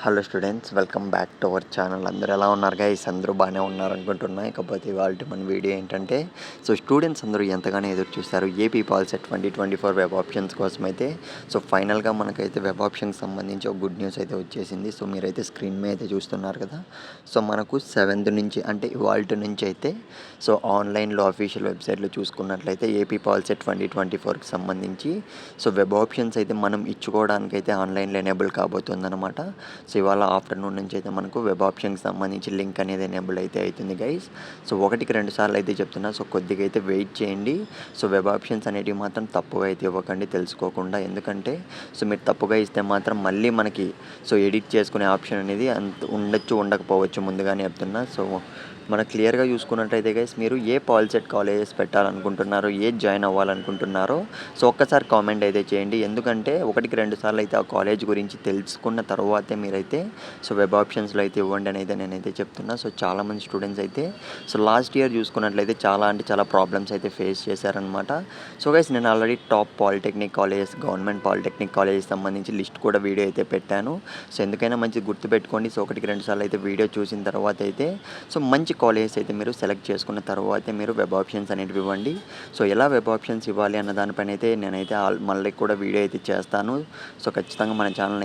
Hello students, welcome back to our channel. అందరూ ఎలా ఉన్నారు గైస్? అందరూ బాగానే ఉన్నారనుకుంటున్నా. ఇకపోతే ఇవాళ మన వీడియో ఏంటంటే, స్టూడెంట్స్ అందరూ ఎంతగానో ఎదురు చూస్తారు ఏపీ పాల్సెట్ 2024 వెబ్ ఆప్షన్స్ కోసం అయితే. ఫైనల్గా మనకైతే వెబ్ ఆప్షన్కి సంబంధించి ఒక గుడ్ న్యూస్ అయితే వచ్చేసింది. మీరైతే స్క్రీన్ మీద అయితే చూస్తున్నారు కదా. మనకు 7th నుంచి అంటే ఇవాళ నుంచి అయితే ఆన్లైన్లో అఫీషియల్ వెబ్సైట్లో చూసుకున్నట్లయితే ఏపీ పాల్సెట్ 2024కి సంబంధించి వెబ్ ఆప్షన్స్ అయితే మనం ఇచ్చుకోవడానికి అయితే ఆన్లైన్లో ఎనేబుల్ కాబోతుందన్నమాట. ఇవాళ ఆఫ్టర్నూన్ నుంచి అయితే మనకు వెబ్ ఆప్షన్కి సంబంధించి లింక్ అనేది ఎనేబుల్ అయితే అవుతుంది గైస్. ఒకటికి 2 సార్లు అయితే చెప్తున్నా. కొద్దిగా అయితే వెయిట్ చేయండి. వెబ్ ఆప్షన్స్ అనేటివి మాత్రం తప్పుగా అయితే ఇవ్వకండి తెలుసుకోకుండా. ఎందుకంటే మీరు తప్పుగా ఇస్తే మాత్రం మళ్ళీ మనకి ఎడిట్ చేసుకునే ఆప్షన్ అనేది అంత ఉండొచ్చు ఉండకపోవచ్చు, ముందుగానే చెప్తున్నా. మనకు క్లియర్గా చూసుకున్నట్టయితే గైస్, మీరు ఏ పాల్సెట్ కాలేజెస్ పెట్టాలనుకుంటున్నారో, ఏ జాయిన్ అవ్వాలనుకుంటున్నారో ఒక్కసారి కామెంట్ అయితే చేయండి. ఎందుకంటే 1-2 సార్లు అయితే ఆ కాలేజ్ గురించి తెలుసుకున్న తర్వాతే మీరైతే వెబ్ ఆప్షన్స్లో అయితే ఇవ్వండి అని అయితే నేనైతే చెప్తున్నా. చాలామంది స్టూడెంట్స్ అయితే లాస్ట్ ఇయర్ చూసుకున్నట్లయితే చాలా ప్రాబ్లమ్స్ అయితే ఫేస్ చేశారనమాట. గైస్, నేను already top polytechnic colleges, government polytechnic colleges సంబంధించి లిస్ట్ కూడా వీడియో అయితే పెట్టాను. ఎందుకైనా మంచి గుర్తుపెట్టుకోండి. 1-2 సార్లు అయితే వీడియో చూసిన తర్వాత అయితే మంచి కాలేజెస్ అయితే మీరు సెలెక్ట్ చేసుకున్న తర్వాతే మీరు వెబ్ ఆప్షన్స్ అనేటివి ఇవ్వండి. ఎలా వెబ్ ఆప్షన్స్ ఇవ్వాలి అన్న దానిపైన అయితే నేనైతే మళ్ళీ కూడా వీడియో అయితే చేస్తాను. ఖచ్చితంగా మన ఛానల్